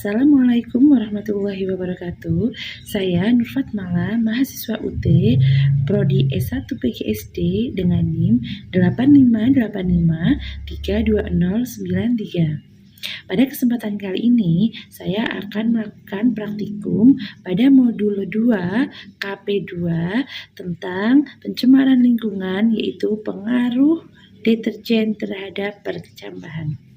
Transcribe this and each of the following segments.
Assalamualaikum warahmatullahi wabarakatuh. Saya Nur Fatmala, mahasiswa UT, Prodi S1 PGSD dengan NIM 858532093. Pada kesempatan kali ini, saya akan melakukan praktikum pada modul 2 KP2 tentang pencemaran lingkungan, yaitu pengaruh deterjen terhadap pertambahan.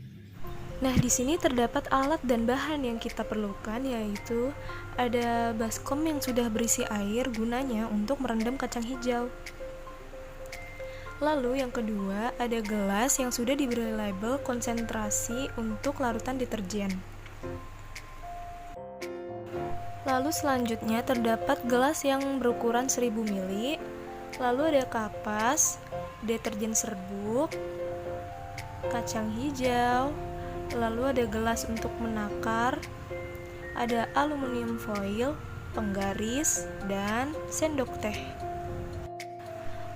Nah, di sini terdapat alat dan bahan yang kita perlukan, yaitu ada baskom yang sudah berisi air gunanya untuk merendam kacang hijau. Lalu yang kedua, ada gelas yang sudah diberi label konsentrasi untuk larutan deterjen. Lalu selanjutnya terdapat gelas yang berukuran 1000 ml. Lalu ada kapas, deterjen serbuk, kacang hijau, lalu ada gelas untuk menakar, ada aluminium foil, penggaris, dan sendok teh.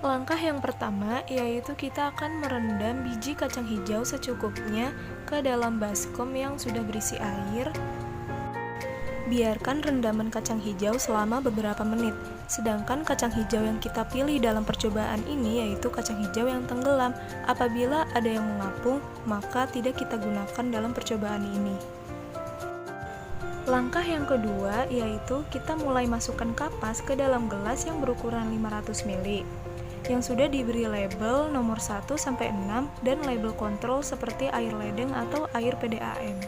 Langkah yang pertama yaitu kita akan merendam biji kacang hijau secukupnya ke dalam baskom yang sudah berisi air. Biarkan rendaman kacang hijau selama beberapa menit. Sedangkan kacang hijau yang kita pilih dalam percobaan ini yaitu kacang hijau yang tenggelam. Apabila ada yang mengapung, maka tidak kita gunakan dalam percobaan ini. Langkah yang kedua yaitu kita mulai masukkan kapas ke dalam gelas yang berukuran 500 ml yang sudah diberi label nomor 1 sampai 6 dan label kontrol seperti air ledeng atau air PDAM.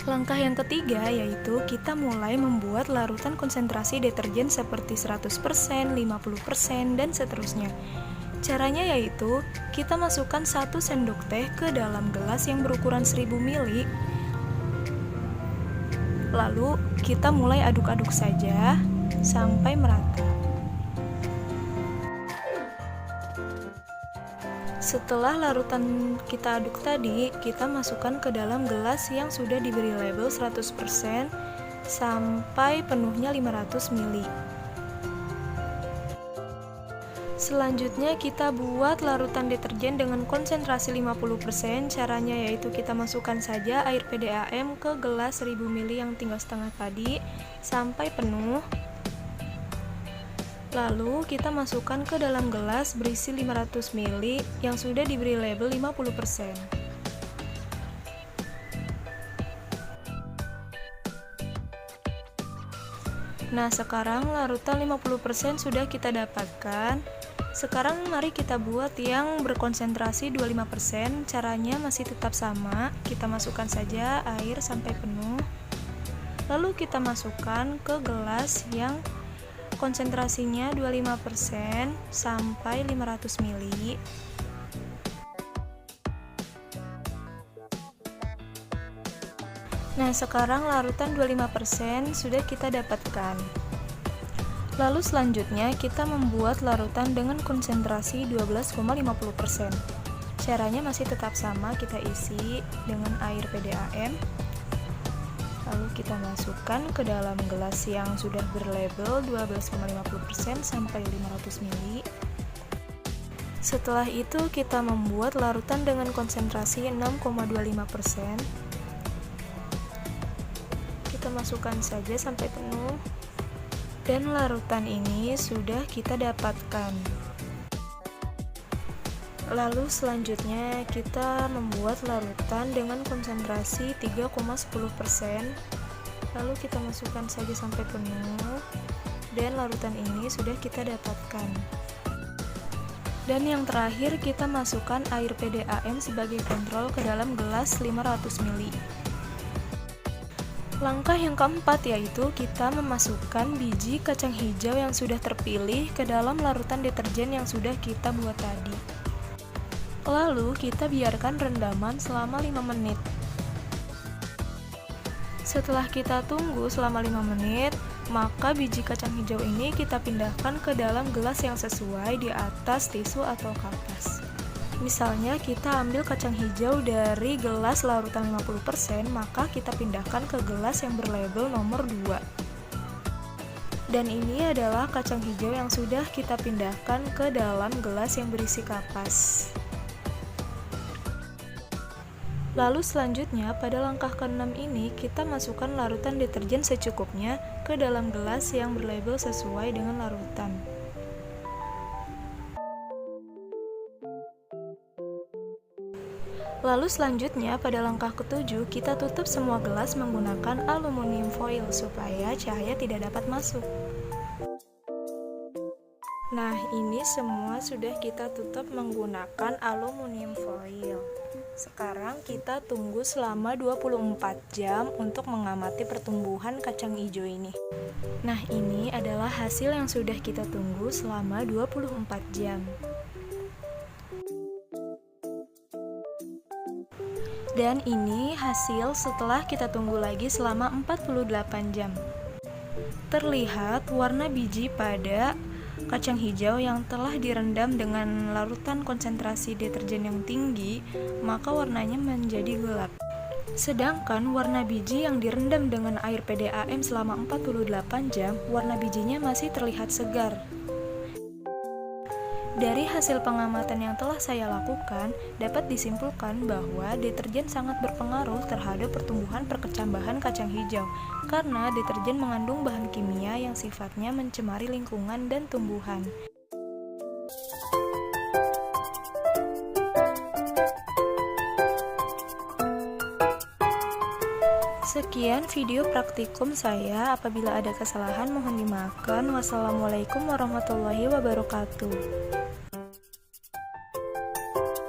Langkah yang ketiga yaitu kita mulai membuat larutan konsentrasi deterjen seperti 100%, 50%, dan seterusnya. Caranya yaitu kita masukkan 1 sendok teh ke dalam gelas yang berukuran 1000 ml. Lalu kita mulai aduk-aduk saja sampai merata. Setelah larutan kita aduk tadi, kita masukkan ke dalam gelas yang sudah diberi label 100% sampai penuhnya 500 ml. Selanjutnya kita buat larutan deterjen dengan konsentrasi 50%. Caranya yaitu kita masukkan saja air PDAM ke gelas 1000 ml yang tinggal setengah tadi sampai penuh. Lalu kita masukkan ke dalam gelas berisi 500 ml yang sudah diberi label 50%. Nah, sekarang larutan 50% sudah kita dapatkan. Sekarang mari kita buat yang berkonsentrasi 25%. Caranya masih tetap sama. Kita masukkan saja air sampai penuh. Lalu kita masukkan ke gelas yang konsentrasinya 25% sampai 500 ml. Nah, sekarang larutan 25% sudah kita dapatkan. Lalu selanjutnya kita membuat larutan dengan konsentrasi 12,50%. Caranya masih tetap sama, kita isi dengan air PDAM. Lalu kita masukkan ke dalam gelas yang sudah berlabel 12,50% sampai 500 ml. Setelah itu kita membuat larutan dengan konsentrasi 6,25%. Kita masukkan saja sampai penuh. Dan larutan ini sudah kita dapatkan. Lalu selanjutnya kita membuat larutan dengan konsentrasi 3,10%. Lalu kita masukkan saja sampai penuh. Dan larutan ini sudah kita dapatkan. Dan yang terakhir kita masukkan air PDAM sebagai kontrol ke dalam gelas 500 ml. Langkah yang keempat yaitu kita memasukkan biji kacang hijau yang sudah terpilih ke dalam larutan deterjen yang sudah kita buat tadi. Lalu kita biarkan rendaman selama 5 menit. Setelah kita tunggu selama 5 menit, maka biji kacang hijau ini kita pindahkan ke dalam gelas yang sesuai di atas tisu atau kapas. Misalnya kita ambil kacang hijau dari gelas larutan 50%, maka kita pindahkan ke gelas yang berlabel nomor 2. Dan ini adalah kacang hijau yang sudah kita pindahkan ke dalam gelas yang berisi kapas. Lalu selanjutnya, pada langkah ke-6 ini, kita masukkan larutan deterjen secukupnya ke dalam gelas yang berlabel sesuai dengan larutan. Lalu selanjutnya, pada langkah ke-7, kita tutup semua gelas menggunakan aluminium foil supaya cahaya tidak dapat masuk. Nah, ini semua sudah kita tutup menggunakan aluminium foil. Sekarang kita tunggu selama 24 jam untuk mengamati pertumbuhan kacang hijau ini. Nah, ini adalah hasil yang sudah kita tunggu selama 24 jam. Dan ini hasil setelah kita tunggu lagi selama 48 jam. Terlihat warna biji pada kacang hijau yang telah direndam dengan larutan konsentrasi deterjen yang tinggi, maka warnanya menjadi gelap. Sedangkan warna biji yang direndam dengan air PDAM selama 48 jam, warna bijinya masih terlihat segar. Dari hasil pengamatan yang telah saya lakukan, dapat disimpulkan bahwa deterjen sangat berpengaruh terhadap pertumbuhan perkecambahan kacang hijau, karena deterjen mengandung bahan kimia yang sifatnya mencemari lingkungan dan tumbuhan. Sekian video praktikum saya. Apabila ada kesalahan mohon dimaafkan. Wassalamualaikum warahmatullahi wabarakatuh.